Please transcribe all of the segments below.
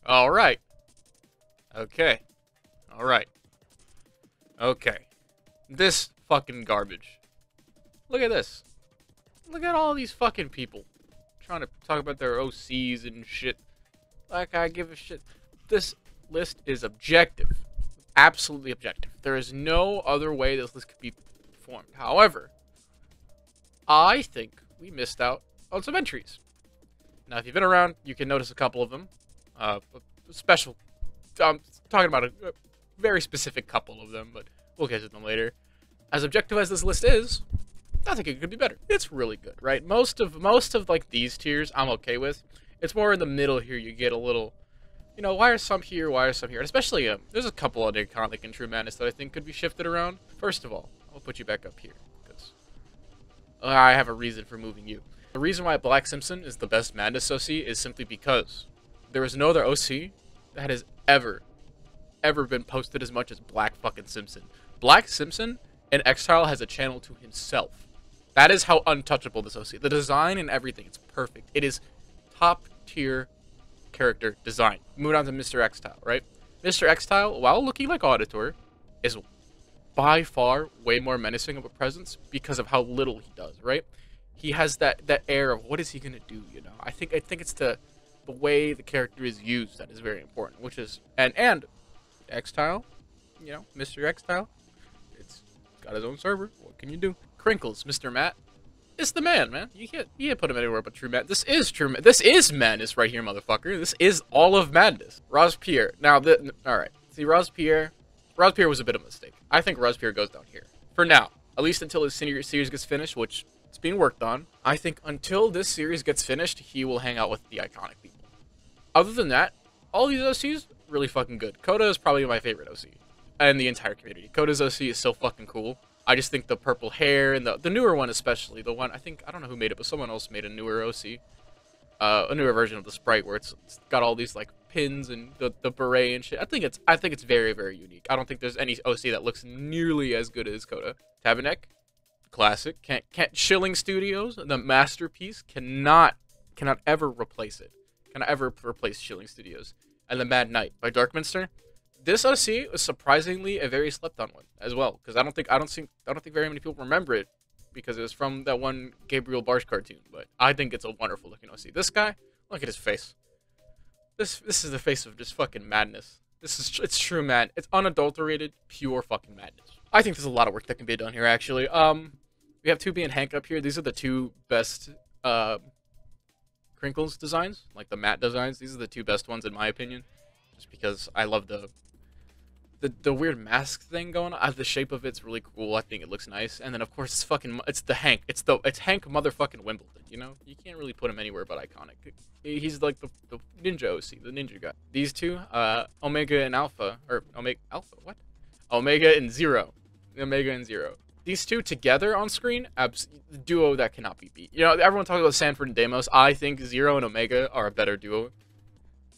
Alright. Okay. Alright. Okay. This fucking garbage. Look at this. Look at all these fucking people trying to talk about their OCs and shit. Like I give a shit. This list is objective. Absolutely objective. There is no other way this list could be formed. However, I think we missed out on some entries. Now, if you've been around, you can notice a couple of them. Special. I'm talking about a very specific couple of them, but we'll get to them later. As objective as this list is, I think it could be better. It's really good, right? Most of like these tiers, I'm okay with. It's more in the middle here. You get a little, you know, why are some here? Why are some here? And especially, there's a couple of iconic and True Madness that I think could be shifted around. First of all, I'll put you back up here because I have a reason for moving you. The reason why Black Simpson is the best Madness OC is simply because there is no other OC that has ever been posted as much as Black fucking Simpson. Black Simpson in Exile has a channel to himself. That is how untouchable this OC. The design and everything, it's perfect. It is top tier character design. Move on to Mr. Exile, right? Mr. Exile, while looking like Auditor, is by far way more menacing of a presence because of how little he does, right? He has that air of what is he gonna do, you know? I think it's the way the character is used that is very important, which is and Exile, you know, Mr. Exile, it's got his own server. What can you do? Crinkles, Mr. Matt, is the man, man. You can't put him anywhere but True Matt. This is True Matt. This is madness right here, motherfucker. This is all of madness. Robespierre. Now, all right. See, Robespierre was a bit of a mistake. I think Robespierre goes down here for now, at least until his series gets finished, which it's being worked on. I think until this series gets finished, he will hang out with the iconic people. Other than that, all these OCs really fucking good. Coda is probably my favorite OC in the entire community. Coda's OC is so fucking cool. I just think the purple hair and the newer one especially, the one I don't know who made it, but someone else made a newer OC, a newer version of the sprite where it's got all these like pins and the beret and shit. I think it's very, very unique. I don't think there's any OC that looks nearly as good as Coda. Tabernac, classic. Can't Shilling Studios, the masterpiece, cannot ever replace it. Cannot ever replace Shilling Studios. And the Mad Knight by Darkminster. This OC was surprisingly a very slept-on one as well, because I don't think very many people remember it because it was from that one Gabriel Barsh cartoon. But I think it's a wonderful looking OC. This guy, look at his face. This is the face of just fucking madness. It's true mad. It's unadulterated, pure fucking madness. I think there's a lot of work that can be done here actually. We have 2B and Hank up here. These are the two best Crinkles designs, like the matte designs. These are the two best ones in my opinion, just because I love the weird mask thing going on. The shape of it's really cool. I think it looks nice. And then of course it's Hank. It's Hank motherfucking Wimbledon. You know, you can't really put him anywhere but iconic. He's like the ninja OC, the ninja guy. These two, Omega and Alpha, or Omega and Zero. Omega and Zero. These two together on screen, duo that cannot be beat. You know, everyone talks about Sanford and Deimos. I think Zero and Omega are a better duo.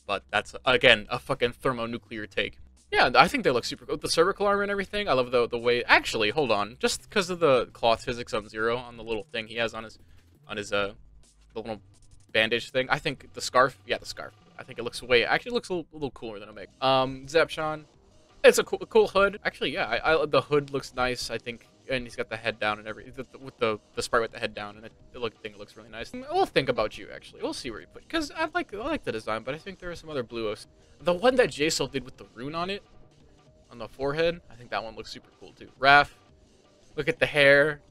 But that's, again, a fucking thermonuclear take. Yeah, I think they look super cool. The cervical armor and everything, I love the way... Actually, hold on. Just because of the cloth physics on Zero, on the little thing he has on his the little bandage thing. I think the scarf... Yeah, the scarf. I think it looks actually looks a little cooler than Omega. Zapchon. It's a cool hood. Actually, yeah, the hood looks nice, I think. And he's got the head down and everything, with the sprite with the head down, and it looks really nice. We'll think about you, actually. We'll see where you put, because I like the design, but I think there are some other blue OCs. The one that J-Soul did with the rune on it, on the forehead, I think that one looks super cool too. Raph, look at the hair,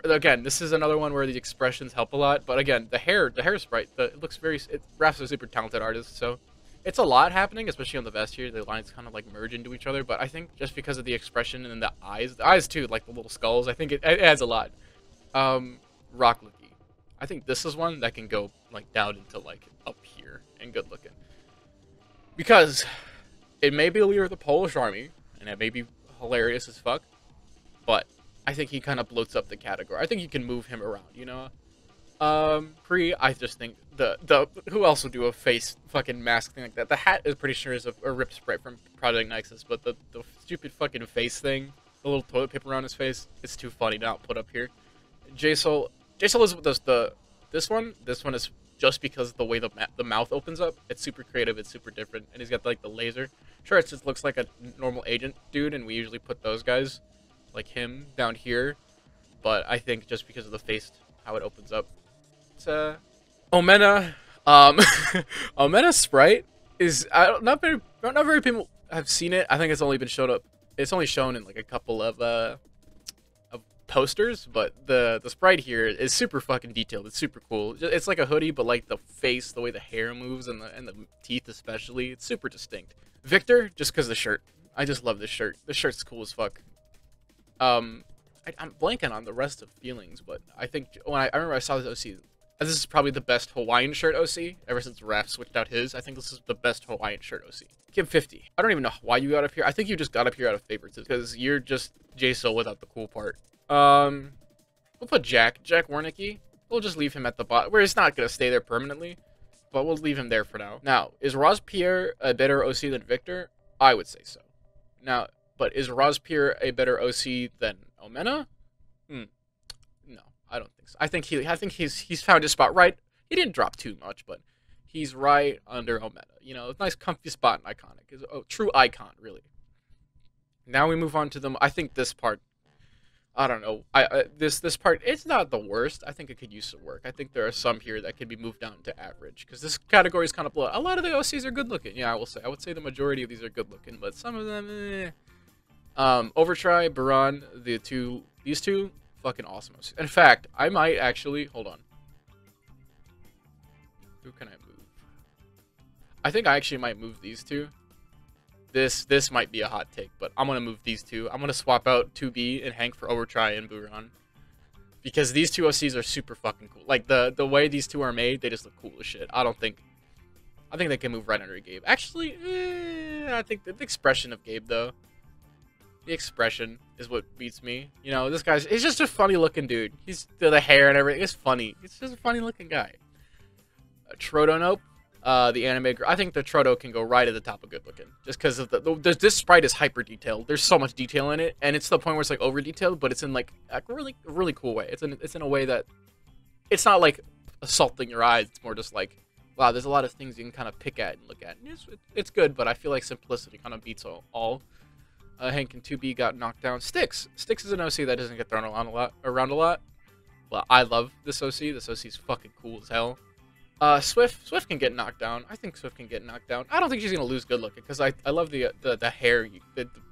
again, this is another one where the expressions help a lot, but again, the hair sprite, it looks Raph's a super talented artist, so it's a lot happening, especially on the vest here. The lines kind of like merge into each other, but I think just because of the expression and then the eyes too, like the little skulls, I think it adds a lot. Rock Lookie. I think this is one that can go like down into like up here and good looking. Because it may be a leader of the Polish army, and it may be hilarious as fuck, but I think he kind of bloats up the category. I think you can move him around, you know? I just think who else would do a face fucking mask thing like that? The hat is pretty sure is a ripped sprite from Project Nexus, but the stupid fucking face thing, the little toilet paper around his face, it's too funny to not put up here. J-Soul is this one is just because the way the mouth opens up. It's super creative. It's super different, and he's got like the laser. Sure, it just looks like a normal agent dude, and we usually put those guys, like him, down here. But I think just because of the face, how it opens up, it's Omena. Omena sprite is not very people have seen it. I think it's only been showed up. It's only shown in like a couple of posters, but the sprite here is super fucking detailed. It's super cool. It's like a hoodie, but like the face, the way the hair moves, and the teeth especially, it's super distinct. Victor, just because the shirt. I just love this shirt. This shirt's cool as fuck. I'm blanking on the rest of feelings, but I think when I remember I saw this OC. This is probably the best Hawaiian shirt OC ever since Raph switched out his. I think this is the best Hawaiian shirt OC. Give 50. I don't even know why you got up here. I think you just got up here out of favorites because you're just J-Soul without the cool part. We'll put Jack Warnicki. We'll just leave him at the bottom, where he's not gonna stay there permanently, but we'll leave him there for now. Now, is Rospierre a better OC than Victor? I would say so. Now, but is Rospierre a better OC than Omena? No, I don't think so. I think he's found his spot right. He didn't drop too much, but he's right under Omena. You know, a nice comfy spot and iconic. Is a true icon, really. Now we move on to them. I think this part, I don't know. This part, it's not the worst. I think it could use some work. I think there are some here that could be moved down to average because this category is kind of blown. A lot of the OCs are good looking. Yeah, I would say the majority of these are good looking, but some of them, Overtry, Baran, these two, fucking awesome OCs. In fact, I might actually hold on. Who can I move? I think I actually might move these two. This might be a hot take, but I'm going to move these two. I'm going to swap out 2B and Hank for Overtry and Buran. Because these two OCs are super fucking cool. Like, the way these two are made, they just look cool as shit. I think they can move right under Gabe. Actually, I think the expression of Gabe, though. The expression is what beats me. You know, he's just a funny looking dude. He's the hair and everything. It's funny. He's just a funny looking guy. Trodonope. The anime girl. I think the Trodo can go right at the top of good looking, just because of this sprite is hyper detailed. There's so much detail in it, and it's to the point where it's like over detailed, but it's in like a really cool way. It's in a way that it's not like assaulting your eyes. It's more just like, wow, there's a lot of things you can kind of pick at and look at. And it's good, but I feel like simplicity kind of beats all. Hank and 2B got knocked down. Styx is an OC that doesn't get thrown around a lot. Well, I love this OC. This OC's fucking cool as hell. Swift can get knocked down. I think Swift can get knocked down. I don't think she's gonna lose good looking because I love the hair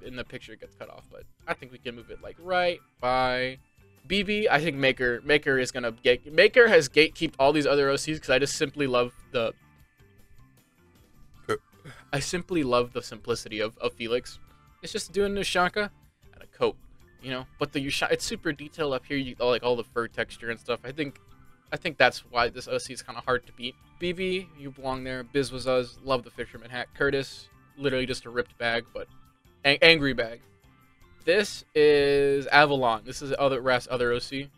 in the picture gets cut off, but I think we can move it like right by BB. I think Maker is gonna Maker has gatekeeped all these other OCs because I just simply love the simplicity of Felix. It's just doing the shaka and a coat, you know. But it's super detailed up here. Like all the fur texture and stuff. I think that's why this OC is kind of hard to beat. BB, you belong there. Biz was us. Love the fisherman hat. Curtis, literally just a ripped bag, but angry bag. This is Avalon. This is Raph's other OC.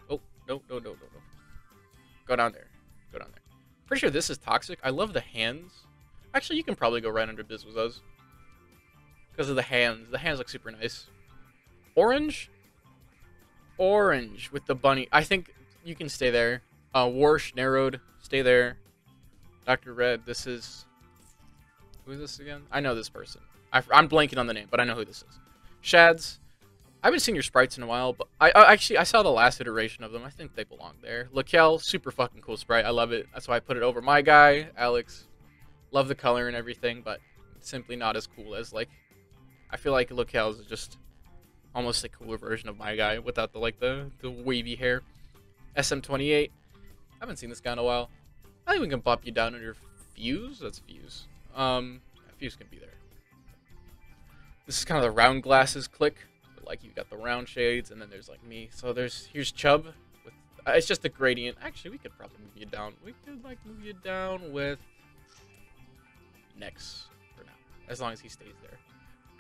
Oh, no. Go down there. Pretty sure this is Toxic. I love the hands. Actually, you can probably go right under Biz was us. Because of the hands. The hands look super nice. Orange with the bunny. I think you can stay there. Warsh, narrowed, stay there. Dr. Red, this is... Who is this again? I know this person. I'm blanking on the name, but I know who this is. Shads. I haven't seen your sprites in a while, but I saw the last iteration of them. I think they belong there. Lakel, super fucking cool sprite. I love it. That's why I put it over my guy, Alex. Love the color and everything, but simply not as cool as, like... I feel like Lakel is just almost a cooler version of my guy without the wavy hair. SM28. I haven't seen this guy in a while. I think we can bump you down under Fuse. That's Fuse. Fuse can be there. This is kind of the round glasses click. But like you got the round shades, and then there's like me. So here's Chubb. With it's just a gradient. Actually, we could probably move you down. We could like move you down with Nex for now, as long as he stays there.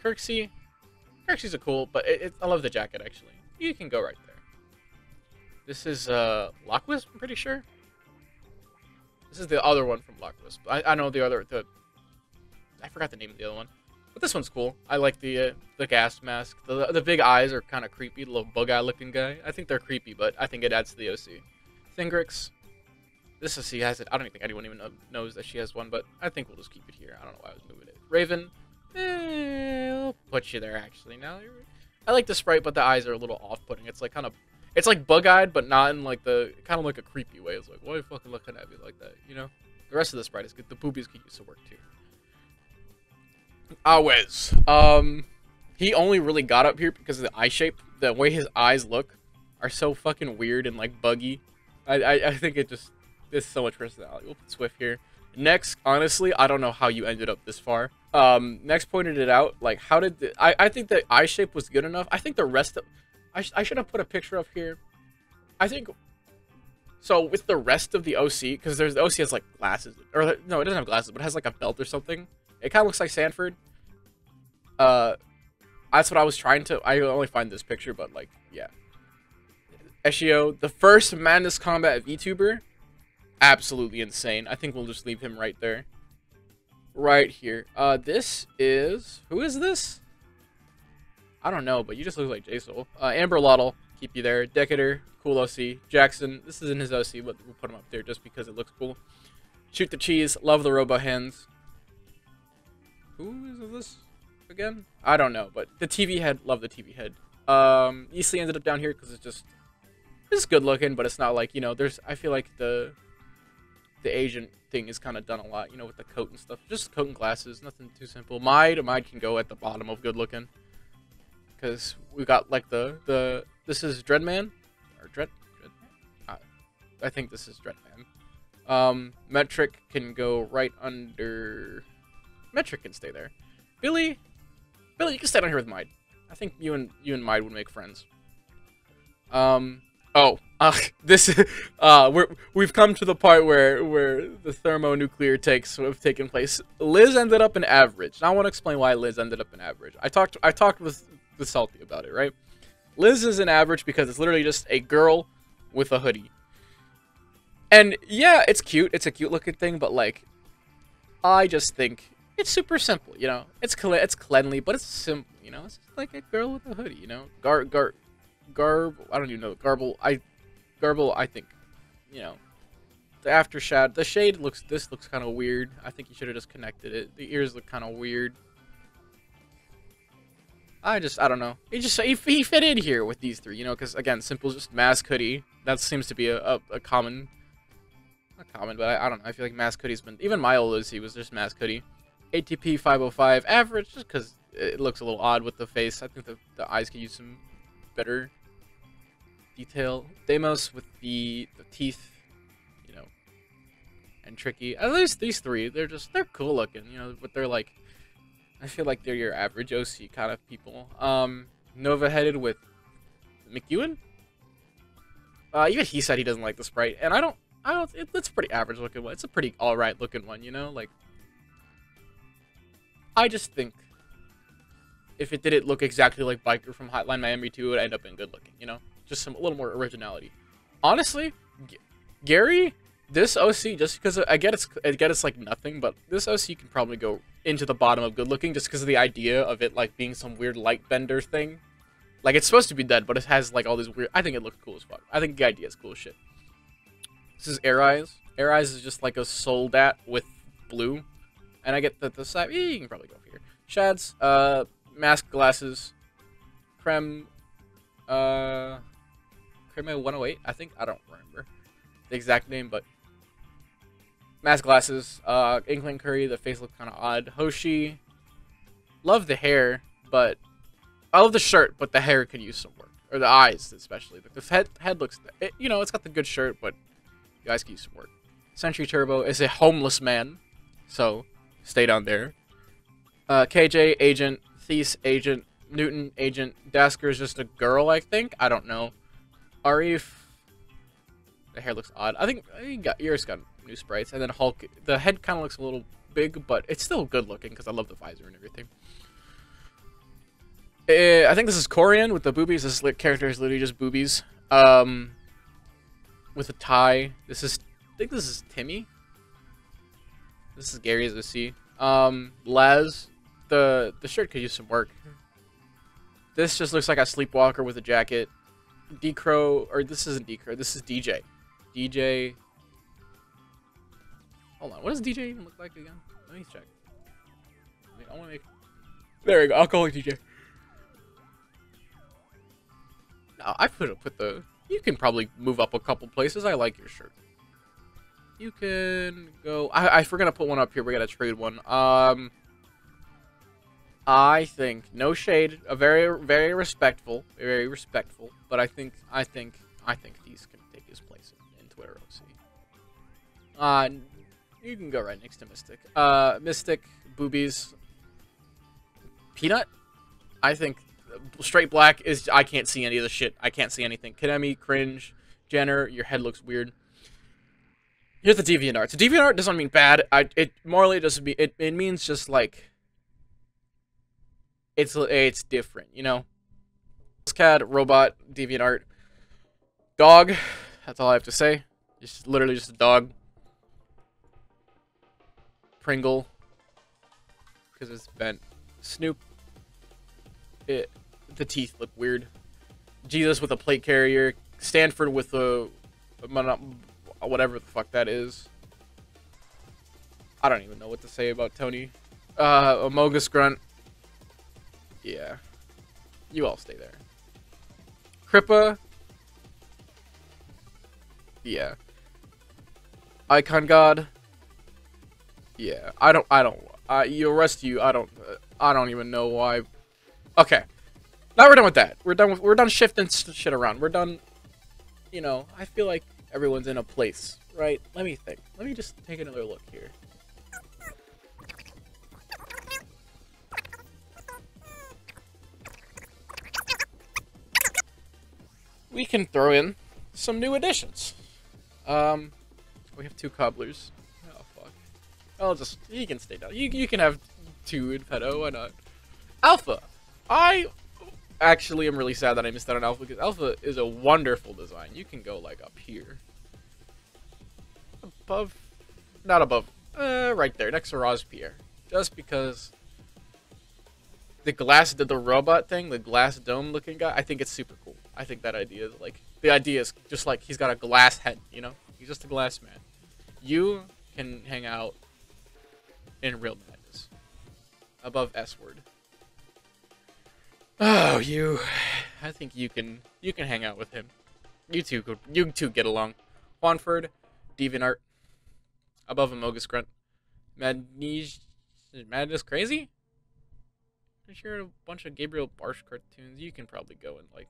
Kirksey's a cool, but I love the jacket actually. You can go right there. This is Lockwisp, I'm pretty sure. This is the other one from Lockwisp. I know the other I forgot the name of the other one. But this one's cool. I like the gas mask. The big eyes are kind of creepy, the little bug eye looking guy. I think they're creepy, but I think it adds to the OC. Thingrix. This is, she has it. I don't think anyone even knows that she has one, but I think we'll just keep it here. I don't know why I was moving it. Raven, I'll put you there actually. Now, I like the sprite, but the eyes are a little off-putting. It's like kind of, it's like bug-eyed, but not in like the, kind of like a creepy way. It's like, why are you fucking looking at me like that, you know? The rest of the sprite is good. The boobies could use some work too. Awez. He only really got up here because of the eye shape. The way his eyes look are so fucking weird and like buggy. I think it just, there's so much personality. We'll put Swift here. Next, honestly, I don't know how you ended up this far. Next pointed it out. Like, how did the, I think the eye shape was good enough. I think the rest of, I should have put a picture up here. I think, so with the rest of the OC, because there's, the OC has like glasses, or no, it doesn't have glasses, but it has like a belt or something. It kind of looks like Sanford. That's what I was trying to, I only find this picture, but like, yeah. Eshio, the first Madness Combat VTuber, absolutely insane. I think we'll just leave him right there. Right here. This is, who is this? I don't know, but you just look like J-Soul. Amber Lottle, keep you there. Decatur, cool OC. Jackson, this isn't his OC, but we'll put him up there just because it looks cool. Shoot the Cheese, love the Robo Hands. Who is this again? I don't know, but the TV head, love the TV head. Easily ended up down here because it's just, it's good looking, but it's not like, you know, there's, I feel like the agent thing is kind of done a lot, you know, with the coat and stuff. Just coat and glasses, nothing too simple. Mide can go at the bottom of good looking. Because we got like this is Dreadman? Or Dread? I think this is Dreadman. Metric can go right under, Metric can stay there. Billy, you can stay down here with Mide. I think you and Mide would make friends. This we've come to the part where the thermonuclear takes have taken place. Liz ended up in average. Now I want to explain why Liz ended up in average. I talked with Salty about it, right? Liz is in average because it's literally just a girl with a hoodie. And yeah, it's cute. It's a cute looking thing, but like, I just think it's super simple, you know? It's cleanly, but it's simple, you know? It's just like a girl with a hoodie, you know? Garb, I don't even know. Garble, I think, you know, the after shad, the shade looks, this looks kind of weird. I think you should have just connected it. The ears look kind of weird. I don't know. He fit in here with these three, you know, because again, simple, just mask hoodie. That seems to be a common, not common, but I don't know. I feel like mask hoodie's been, even my old Lizzie was just mask hoodie. ATP 505, average, just because it looks a little odd with the face. I think the eyes could use some better detail. Deimos with the teeth, you know, and Tricky. At least these three, they're cool looking, you know, but they're like, I feel like they're your average OC kind of people. Nova headed with McEwen. Even he said he doesn't like the sprite, and it's a pretty average looking one. It's a pretty alright looking one, you know, like, I just think if it didn't look exactly like Biker from Hotline Miami 2, it would end up being good looking, you know? Just a little more originality. Honestly, Gary, this OC, just because I get it's like nothing, but this OC can probably go into the bottom of good looking just because of the idea of it like being some weird light bender thing. Like, it's supposed to be dead, but it has like all these weird, I think it looks cool as fuck. I think the idea is cool as shit. This is Air Eyes. Air Eyes is just like a Soldat with blue. And I get the side, you can probably go over here. Shads, mask glasses, Creme 108, I think. I don't remember the exact name, but mask glasses. Inkling Curry, the face looks kind of odd. Hoshi, love the hair, but I love the shirt, but the hair could use some work, or the eyes especially. The head looks, you know, it's got the good shirt, but the eyes could use some work. Sentry Turbo is a homeless man, so stay down there. KJ Agent, Thies Agent, Newton Agent, Dasker is just a girl, I think. I don't know. Arif, the hair looks odd. I think yours got new sprites, and then Hulk. The head kind of looks a little big, but it's still good looking because I love the visor and everything. I think this is Corian with the boobies. This character is literally just boobies. With a tie. I think this is Timmy. This is Gary, as we see. Laz, the shirt could use some work. This just looks like a sleepwalker with a jacket. D-Crow, or this isn't D-Crow, this is DJ. DJ, Hold on. What does DJ even look like again? Let me check. I want to make. There we go. Alcoholic DJ. No, I put the. You can probably move up a couple places. I like your shirt. You can go. If we're gonna put one up here, we gotta trade one. I think no shade. A very respectful, But I think these can take his place in Twitter OC. You can go right next to Mystic. Mystic, boobies, Peanut. I think straight black is. I can't see any of the shit. I can't see anything. Kanemi, cringe. Jenner, your head looks weird. Here's the DeviantArt. So DeviantArt doesn't mean bad. It morally doesn't mean it means just like it's different, you know. Cat, robot, DeviantArt, dog. That's all I have to say. It's literally just a dog. Pringle, because it's bent. Snoop. The teeth look weird. Jesus with a plate carrier. Stanford with a whatever the fuck that is. I don't even know what to say about Tony. Amogus Grunt. Yeah. You all stay there. Crippa. Yeah. Icon God. Yeah. You rest you. I don't even know why. Okay. Now we're done with that. We're done shifting shit around. We're done. You know, I feel like everyone's in a place, right? Let me think. Let me just take another look here. We can throw in some new additions. We have 2 cobblers. Oh fuck. You can stay down. You can have 2 in pedo. Why not? Alpha. I actually am really sad that I missed out on Alpha because Alpha is a wonderful design. You can go like up here. Above. Not above. Right there, next to Rospierre. Just because the robot thing, the glass dome looking guy, I think it's super cool. I think that idea is like, the idea is just like he's got a glass head, you know? He's just a glass man. You can hang out in Real Madness. Above S-word. Oh, you. I think you can hang out with him. You two get along. Juanford, DeviantArt. Above Amogus Grunt. Madness Crazy? I'm sure a bunch of Gabriel Barsh cartoons. You can probably go in like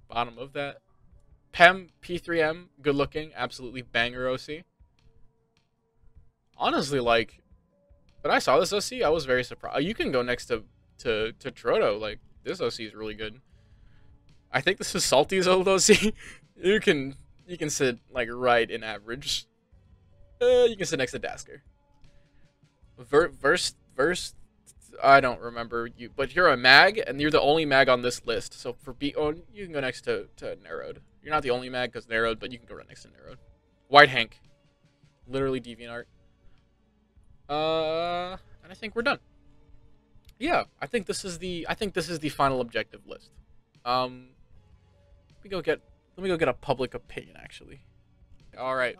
bottom of that. Pem, P3M, good looking, absolutely banger OC. Honestly, like, when I saw this OC, I was very surprised. You can go next to Troto. Like, this OC is really good. I think this is Salty's old OC. you can sit like right in average. You can sit next to Dasker. Verse. I don't remember you, but you're a mag, and you're the only mag on this list. So for you can go next to Narrowed. You're not the only mag because Narrowed, but you can go right next to Narrowed. White Hank, literally DeviantArt. And I think we're done. Yeah, I think this is the final objective list. Let me go get a public opinion actually. All right.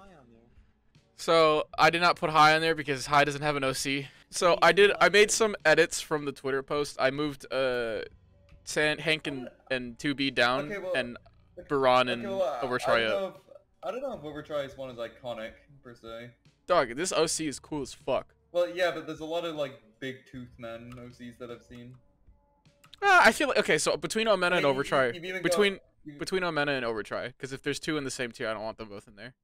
So I did not put High on there because High doesn't have an OC. So I made some edits from the Twitter post. I moved Hank and 2B down, and Baran and Overtry up. I don't know if Overtry's one is iconic per se. Dog, this OC is cool as fuck. Well, yeah, but there's a lot of like big tooth men OCs that I've seen. I feel like, okay, so between Omena and Overtry, between Omena and Overtry, because if there's 2 in the same tier, I don't want them both in there.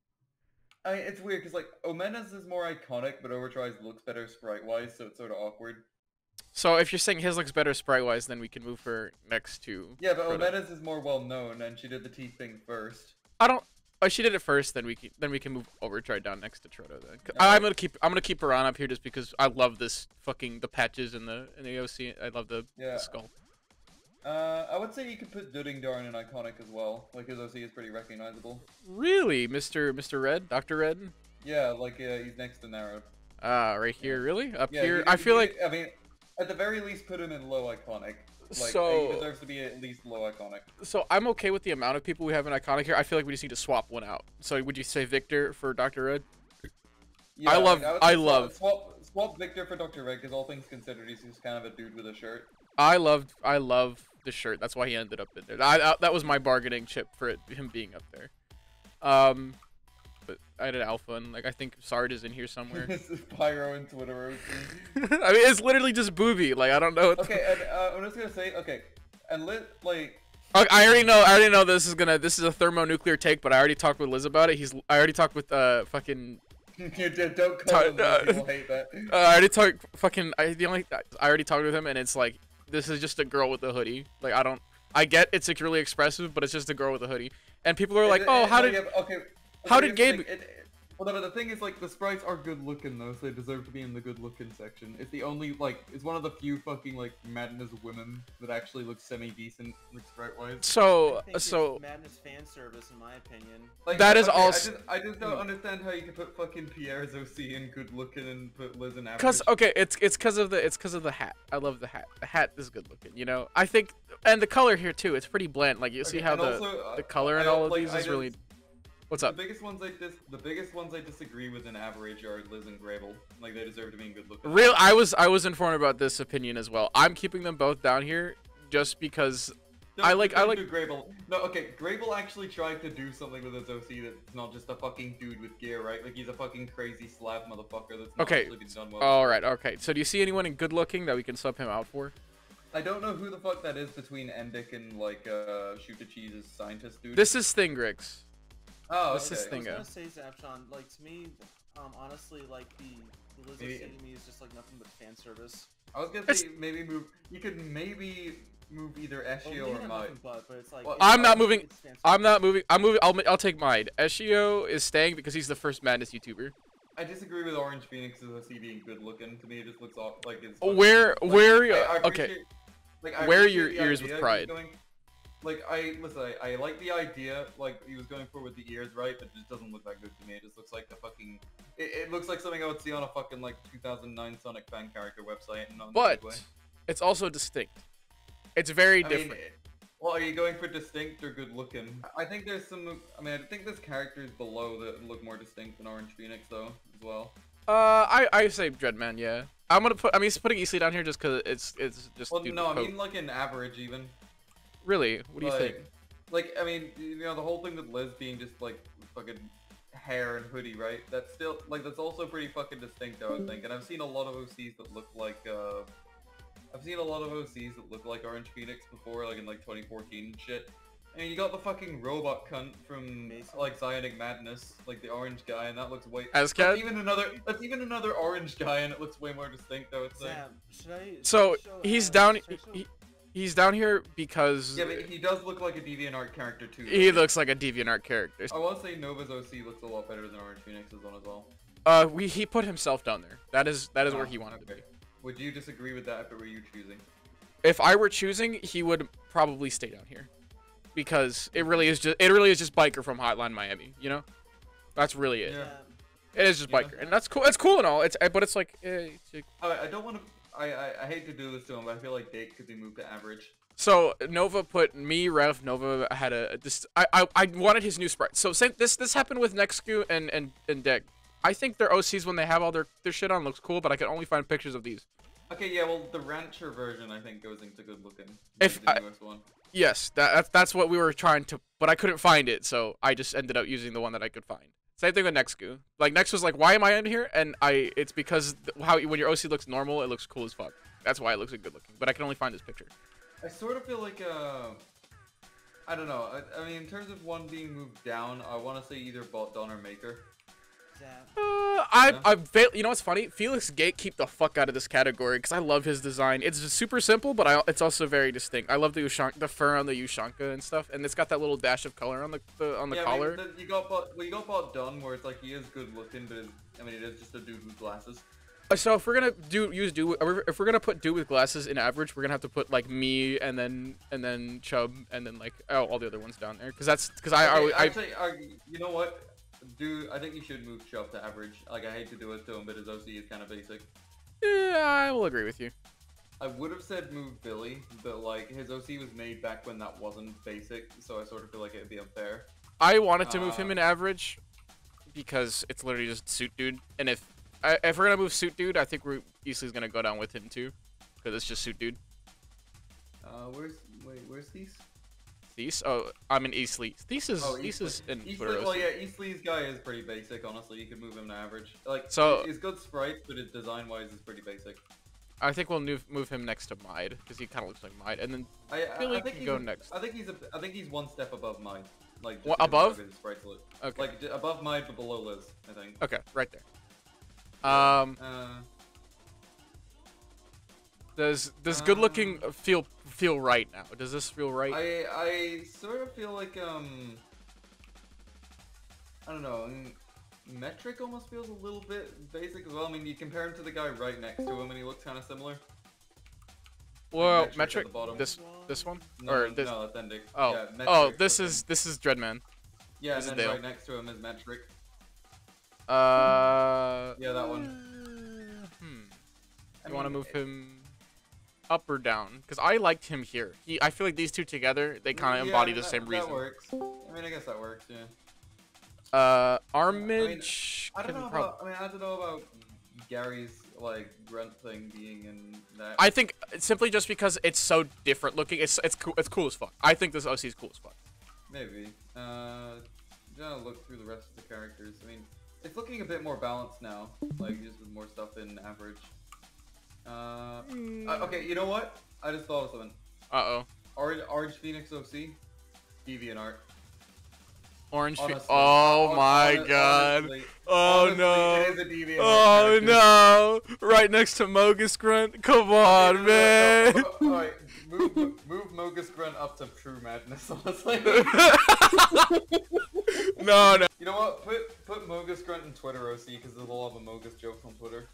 I mean, it's weird because like Omena's is more iconic, but Overtry's looks better sprite-wise, so it's sort of awkward. So if you're saying his looks better sprite-wise, then we can move her next to. Yeah, but Omena's is more well-known, and she did the teeth thing first. Oh, she did it first. Then we can move Overtry down next to Troto. Then I'm gonna keep Baran up here just because I love this the patches in the OC. I love the skull. I would say you could put Duddingdarn in iconic as well. Like his OC is pretty recognizable. Really, Mr. Red, Dr. Red? Yeah, like he's next to Narrowed. Right here, really? Up here? I feel like. I mean, At the very least, put him in low iconic. Like, So- he deserves to be at least low iconic. So I'm okay with the amount of people we have in iconic here. I feel like we just need to swap one out. So would you say Victor for Dr. Red? Yeah, I would love- say I love- swap Victor for Dr. Red, because all things considered, he's just kind of a dude with a shirt. I love the shirt. That's why he ended up in there. That was my bargaining chip for him being up there. But I did Alpha, and like I think Sard is in here somewhere. This is Pyro and Twitter. I mean, it's literally just Booby. Like I don't know. Okay, and I'm just gonna say, okay, and like. I already know this is a thermonuclear take, but I already talked with Liz about it. I already talked with fucking. You don't call him Liz, people hate that. I already talked fucking. I already talked with him, and it's like this is just a girl with a hoodie. Like I get it's like really expressive, but it's just a girl with a hoodie. And people are like, oh, how did Gabe? Well, no, but the thing is, like, the sprites are good looking though, so they deserve to be in the good looking section. It's the only, like, it's one of the few fucking, like, Madness women that actually look semi-decent, like, sprite-wise. So, I think it's Madness fan service, in my opinion. Like, that is okay, also. I just don't understand how you can put fucking Pierre's OC in good looking and put Liz in average. Cause okay, it's because of the hat. I love the hat. The hat is good looking, you know. I think, and the color here too. It's pretty bland. Like you see how the color in all of these is really. What's up? The biggest ones I disagree with in average are Liz and Gravel. Like they deserve to be in good looking. Real, I was informed about this opinion as well. I'm keeping them both down here just because I like Gravel. No, okay, Gravel actually tried to do something with his OC that's not just a fucking dude with gear, right? Like he's a fucking crazy slab motherfucker that's not actually been done well. All right, okay. So do you see anyone in good looking that we can sub him out for? I don't know who the fuck that is between Endic and like Shoot the Cheese's scientist dude. This is Thingrix. Oh, this is okay. Thinga. I was gonna say Zapchon, like to me, honestly, like the Liz OC to me is just like nothing but fan service. I was gonna say maybe move. You could maybe move either Eshio or Mai. But it's like Well, I'm not moving. I'm not moving. I'm moving. I'll take mine. Eshio is staying because he's the first Madness YouTuber. I disagree with Orange Phoenix's OC being good looking. To me, it just looks off like it's. Where I okay. Like, Where are your ears with pride? Like I like the idea, like he was going for with the ears, right? But it just doesn't look that good to me. It just looks like the fucking. It looks like something I would see on a fucking like 2009 Sonic fan character website. And not in a good way. But it's also distinct. It's very I different. mean, well, are you going for distinct or good looking? I think there's some. I mean, I think there's characters below that look more distinct than Orange Phoenix though, as well. I say Dreadman, yeah. I'm gonna put. I mean, putting Eastley down here just because it's just. Well, no, I mean like an average even. Really? What do you think? Like, I mean, you know, the whole thing with Liz being just like fucking hair and hoodie, right? That's still like that's also pretty fucking distinct, though, I think. And I've seen a lot of OCs that look like Orange Phoenix before, like in like 2014 and shit. And you got the fucking robot cunt from like Zionic Madness, like the orange guy, and that looks way. Ascat? That's even another orange guy, and it looks way more distinct, I would say. So he's down. He's down here because. Yeah, but he does look like a DeviantArt character too. He looks like a DeviantArt character. I want to say Nova's OC looks a lot better than Orange Phoenix's one as well. He put himself down there. That is where he wanted to be. Would you disagree with that if it were you choosing? If I were choosing, he would probably stay down here, because it really is just Biker from Hotline Miami. You know, that's really it. Yeah. It is just Biker, and that's cool. It's cool and all. But it's like. I don't want to. I hate to do this to him, but I feel like Dake could be moved to average. So Nova put me, Rev. Nova had I wanted his new sprite. So this happened with Nexku and Deg. I think their OCs when they have all their shit on looks cool, but I can only find pictures of these. Okay, yeah, well the Rancher version I think goes into good looking. If the newest one. Yes, that's what we were trying to, but I couldn't find it, so I just ended up using the one that I could find. Same thing with Nexku. Like Nex was like, why am I in here? And it's because when your OC looks normal, it looks cool as fuck. That's why it looks good looking. But I can only find this picture. I sort of feel like I don't know. I mean, in terms of one being moved down, I want to say either Bot Don or Maker. You know what's funny? Felix Gate keep the fuck out of this category because I love his design. It's just super simple, but it's also very distinct. I love the fur on the Ushanka and stuff, and it's got that little dash of color on the collar. I mean, you got Bot Don where it's like he is good looking, but I mean it is just a dude with glasses. So if we're gonna if we're gonna put dude with glasses in average, we're gonna have to put like me and then Chubb and then like all the other ones down there because actually, you know what? Dude, I think you should move Chubb to average. Like, I hate to do it to him, but his OC is kind of basic. Yeah, I will agree with you. I would have said move Billy, but like his OC was made back when that wasn't basic, so I sort of feel like it'd be unfair. I wanted to move him in average because it's literally just suit dude, and if we're gonna move suit dude, I think we're easily gonna go down with him too, because it's just suit dude. Where's Thies? Thies? Oh, I'm in Eastleigh. Thies is in Twitter. Well, yeah, Eastleigh's guy is pretty basic. Honestly, you could move him to average. Like, so he's good sprites, but his design-wise is pretty basic. I think we'll move him next to Mide because he kind of looks like Mide, and then Billy can go next. I think he's one step above Mide. Like what, above? His sprites look. Okay. Like above Mide, but below Liz. I think. Okay, right there. Does good looking feel right now? Does this feel right? I sort of feel like I don't know. Metric almost feels a little bit basic as well. I mean, you compare him to the guy right next to him, and he looks kind of similar. Well, Metric. This one or this? No, that's Endic. Oh, yeah, Metric, oh, this is Dreadman. Yeah, this and then right next to him is Metric. Yeah, that one. You want to move him up or down? Because I liked him here. I feel like these two together, they kind of embody the same reason. That works. I mean, I guess that works. Yeah. Armage. I don't know about Gary's like grunt thing being in that. I think simply just because it's so different looking, it's cool as fuck. I think this OC is cool as fuck. Maybe. Gonna look through the rest of the characters. I mean, it's looking a bit more balanced now, like just with more stuff in average. Okay, you know what? I just thought of something. Orange Phoenix OC, DeviantArt. Orange Phoenix. Oh my god. Honestly, oh no. It is a DeviantArt oh character. no. Right next to Mogus Grunt. Come on, man. Alright, move Mogus Grunt up to True Madness, honestly. No. You know what? Put Mogus Grunt in Twitter OC because there's a lot of Amogus jokes on Twitter.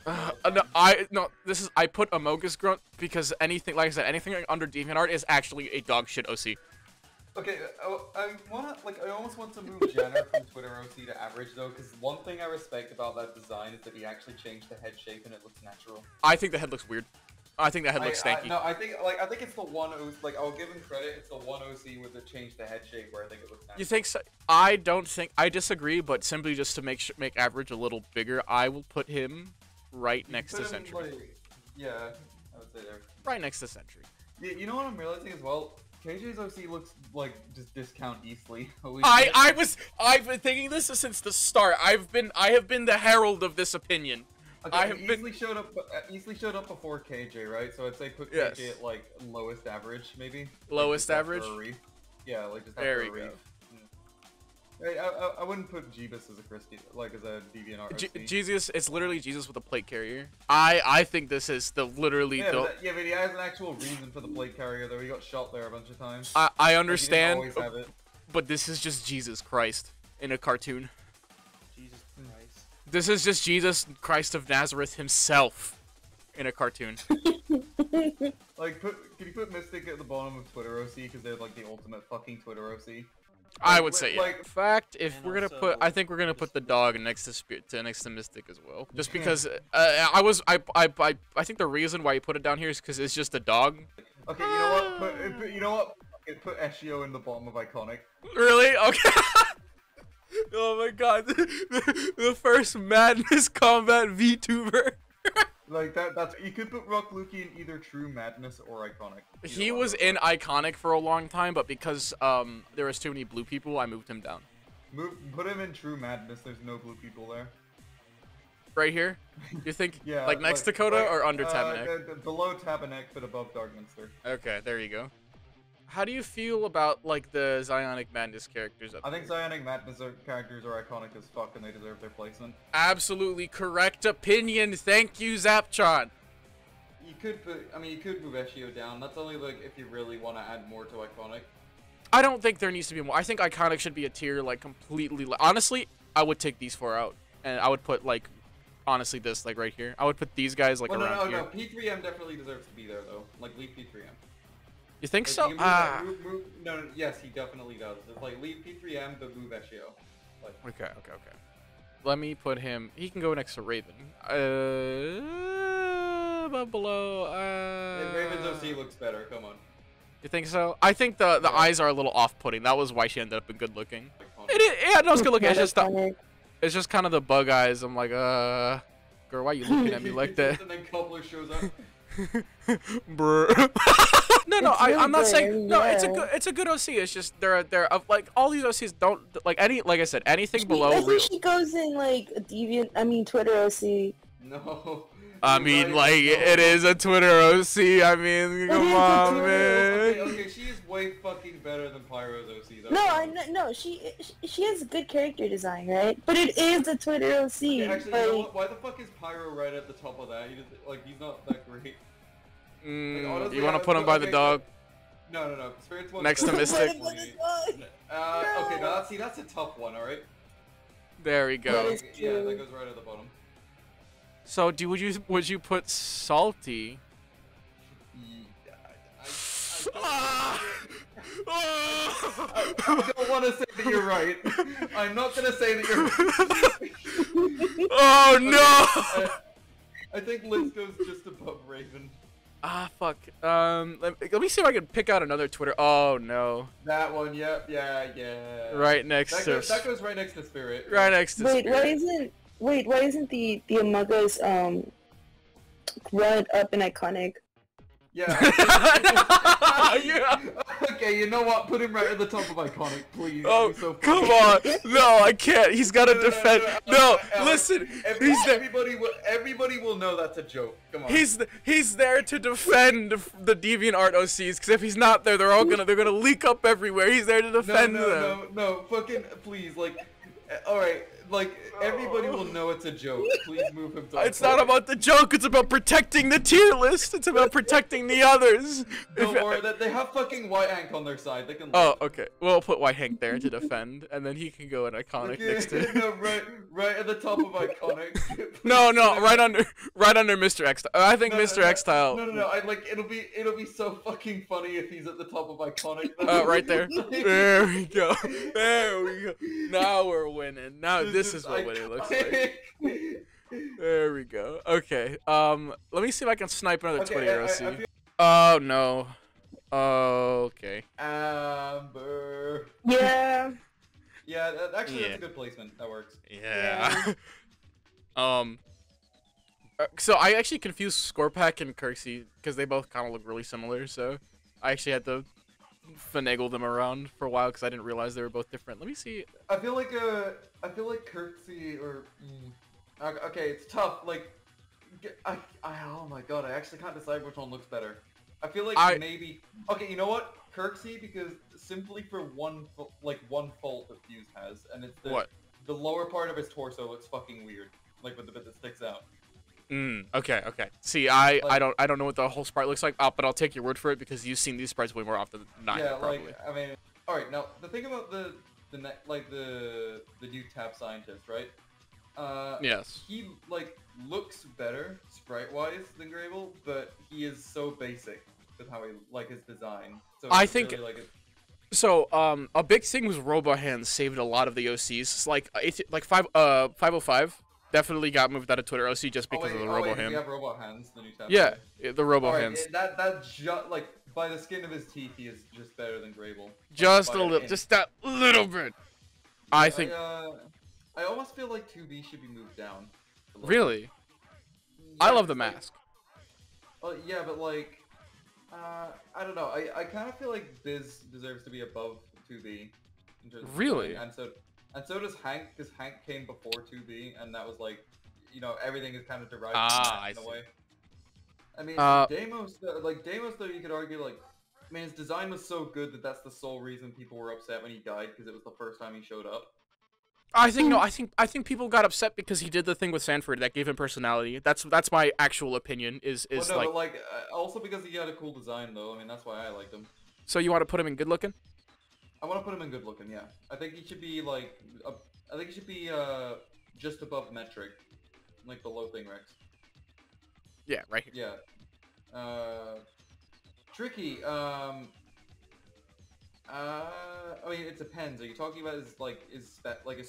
I put Amogus Grunt because anything, like I said, anything under DeviantArt is actually a dog shit OC. Okay, I almost want to move Jenner from Twitter OC to average though, because one thing I respect about that design is that he actually changed the head shape and it looks natural. I think the head looks weird. I think the head looks stanky. No, I think it's the one OC. Like, I'll give him credit. It's the one OC with the change the head shape where I think it looks natural. You think so? I don't think. I disagree, but simply just to make average a little bigger, I will put him right next to Sentry. Yeah, I would say there. Right next to Sentry. Yeah, you know what I'm realizing as well? KJ's OC looks like just discount Eastleigh. I've been thinking this since the start. I have been the herald of this opinion. Okay, Eastleigh showed up before KJ, right? So I'd say put KJ at like lowest average, maybe. Lowest average. Yeah, like just there you go. I wouldn't put Jeebus as a Christie, like as a DeviantArt. Jesus, it's literally Jesus with a plate carrier. I think this is literally but he has an actual reason for the plate carrier though. He got shot there a bunch of times. I understand, like, he didn't always have it. But this is just Jesus Christ in a cartoon. Jesus Christ. This is just Jesus Christ of Nazareth himself in a cartoon. Like, can you put Mystic at the bottom of Twitter OC because they're like the ultimate fucking Twitter OC? I would say, yeah. Like, in fact, if we're gonna I think we're gonna put the dog next to Mystic as well, just because I think the reason why you put it down here is because it's just a dog. Okay, you know what? Put Eshio in the bottom of Iconic. Really? Okay. Oh my god, the first Madness Combat VTuber. Like that's you could put Rock Lukey in either True Madness or Iconic. He was in Iconic for a long time, but because there was too many blue people, I moved him down. Put him in True Madness. There's no blue people there. Right here? You think yeah, like next to Coda or under Tabernacle? Below Tabernacle, but above Darkminster. Okay, there you go. How do you feel about like the Zionic Madness characters up I think Zionic Madness characters are iconic as fuck and they deserve their placement. Absolutely correct opinion. Thank you, Zapchon. You could move Eshio down. That's only like if you really want to add more to iconic. I don't think there needs to be more. I think iconic should be a tier like completely. Honestly, I would take these four out and I would put like honestly this like right here. I would put these guys like around here. No, P3M definitely deserves to be there though. Like leave P3M. You think like, so? No, yes, he definitely does. It's like leave P3M but move Eshio. Like, okay. Let me put him. He can go next to Raven. above, below. And Raven's OC looks better. Come on. You think so? I think the eyes are a little off-putting. That was why she ended up being good looking. Yeah, no, it's good looking. It's just it's just kind of the bug eyes. I'm like, girl, why are you looking at me like that? And then Cobbler shows up. Brr. No, I'm not saying no. Yeah. It's a good OC. It's just they're like all these OCs don't like I said anything I below think real. she goes in like a deviant. I mean, Twitter OC. No. I You're mean, right, like no. it is a Twitter OC. I mean, come is a on, Twitter man. Okay, she is way fucking better than Pyro's OC. Though. No, she has good character design, right? But it is a Twitter OC. Okay, actually, you know like, what? Why the fuck is Pyro right at the top of that? He just, like, he's not that great. Honestly, You want to put him by the dog No. Spirit's one next to better. Mystic? Okay, now that's a tough one, alright? There we That go. is Yeah, true. that goes right at the bottom. So, would you put Salty? I don't want to say that you're right. I'm not gonna say that you're right. Oh no! I think Liz goes just above Raven. Ah, fuck. Let me see if I can pick out another Twitter. Oh no! That one, yep, yeah. Right next to. That goes right next to Spirit. Right next to. wait, Spirit. why isn't the Among Us run up and iconic? Yeah. Yeah. Okay, you know what? Put him right at the top of Iconic, please. Oh, That'd be so come funny. on! No, I can't. He's got to defend. No, Alex, listen. He's there. Everybody will know that's a joke. Come on. He's there to defend the DeviantArt OCs. Because if he's not there, they're gonna leak up everywhere. He's there to defend them. No, fucking please, like, all right, like everybody will know it's a joke. Please move him to. It's not about the joke. It's about protecting the tier list. It's about protecting the others. Don't worry, that they have fucking White Hank on their side. They can. Oh, okay. We'll put White Hank there to defend, and then he can go in iconic Okay, next to. no, right at the top of Iconic. No, right under Mr. X. I think Mr. X Tile. No. I like it'll be so fucking funny if he's at the top of Iconic. Right there. There we go. There we go. Now we're winning. Now this is what winning looks like. There we go. Okay. Let me see if I can snipe another Twitter OC. Oh no. Okay. Amber. Yeah. Yeah, actually that's a good placement. That works. Yeah. So I actually confused Scorpack and Kirksey because they both kind of look really similar. So I actually had to finagle them around for a while because I didn't realize they were both different. Let me see. I feel like Kirksey or okay, it's tough. Like, oh my god, I actually can't decide which one looks better. I feel like maybe okay. You know what, Kirksey, because simply for one fault that Fuse has, and it's the lower part of his torso looks fucking weird, like with the bit that sticks out. Okay. See, I don't know what the whole sprite looks like, but I'll take your word for it because you've seen these sprites way more often than I have, probably. Like I mean, all right. Now the thing about the new Tap Scientist, right? Yes. He like looks better sprite-wise than Grable, but he is so basic with how he his design. So I think. Really, So, a big thing was Robo Hands saved a lot of the OCs. Like 505 definitely got moved out of Twitter OC just because of the Robo Hand. We have Robo Hands, the new Tap. Yeah, the Robo Right, Hands. That just like by the skin of his teeth, he is just better than Grable. Just a little, just that little bit. I think. I almost feel like 2B should be moved down. Really? Yeah, I love the mask. Yeah, but like, I don't know. I kind of feel like Biz deserves to be above 2B. Really? And so does Hank, because Hank came before 2B, and that was like, everything is kind of derived from that in a way. I mean, Deimos though, you could argue like, I mean, his design was so good that that's the sole reason people were upset when he died, because it was the first time he showed up. I think people got upset because he did the thing with Sanford that gave him personality. That's my actual opinion. But also because he had a cool design though. I mean, that's why I liked him. So you want to put him in good looking? I want to put him in good looking. Yeah, I think he should be like, I think he should be just above metric, like below Thing Rex. Yeah, right here. Yeah. Tricky. I mean, it depends. Are you talking about his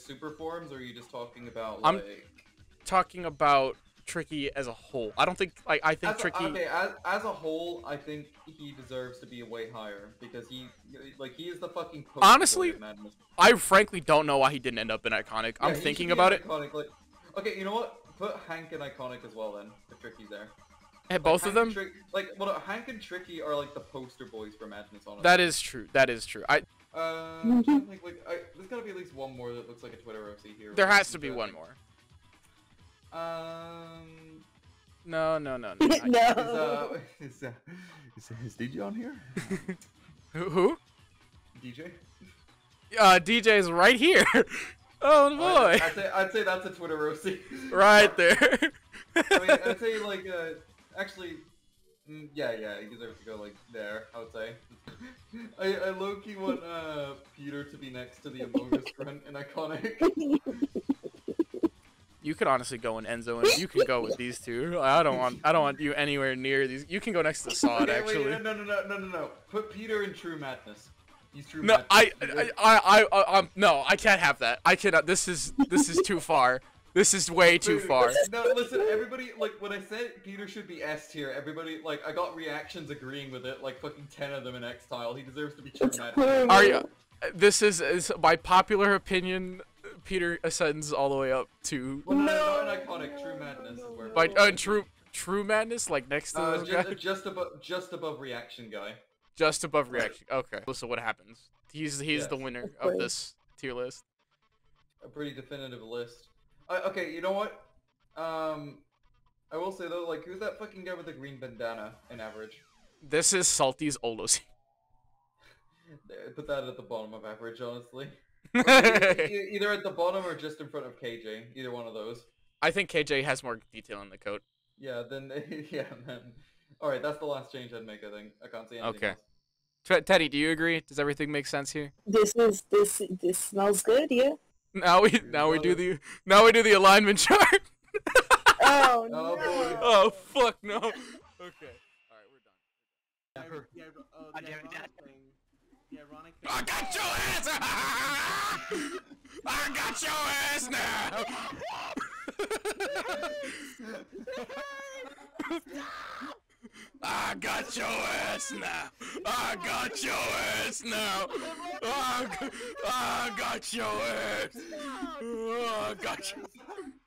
super forms, or are you just talking about like? I'm talking about Tricky as a whole. I don't think like I think Tricky. Okay, as a whole, I think he deserves to be way higher because he is the fucking poster Honestly, boy of madness. I frankly don't know why he didn't end up in Iconic. Yeah, I'm he thinking should be about in it. Iconic, like, okay, you know what? Put Hank in Iconic as well then. If Tricky's there. And both of them. Hank and Tricky are like the poster boys for madness. Honestly. That is true. That is true. I'm trying to think, there's gotta be at least one more that looks like a Twitter OC here. There has to be one more. No. No. Is DJ on here? Who? DJ? DJ is right here. Oh boy. I'd say that's a Twitter OC. Right there. I mean, I'd say like actually, yeah, he deserves to go like there. I would say. I low-key want Peter to be next to the Among Us grunt in Iconic. You could honestly go in Enzo, and you can go with these two. I don't want you anywhere near these. You can go next to Sod, Okay, actually. wait, no. Put Peter in True Madness. He's True No, Madness. no, I can't have that. I cannot. This is too far. This is way too far. No, listen, everybody, like, when I said Peter should be S tier, everybody, like, I got reactions agreeing with it, like, fucking 10 of them in X-Tile. He deserves to be True Madness. Are you? This is by popular opinion. Peter ascends all the way up to. Well, no, not an Iconic. True Madness is where. By True Madness, like next to those guys? just above Reaction Guy. Just above Reaction. Okay. So what happens? He's the winner of this tier list. A pretty definitive list. Okay, you know what? I will say though, like, who's that fucking guy with the green bandana in average? This is Salty's old OC. Put that at the bottom of average, honestly. Either at the bottom or just in front of KJ. Either one of those. I think KJ has more detail in the coat. Yeah, then alright, that's the last change I'd make, I think. I can't see anything else. Teddy, do you agree? Does everything make sense here? This smells good, yeah. Now we do the alignment chart. Oh no. Oh, boy. Oh fuck no. Okay. Alright, we're done. Ironic thing. I got your ass! I got your ass now! I got your ass now! I got your ass now! I got your ass! I got you!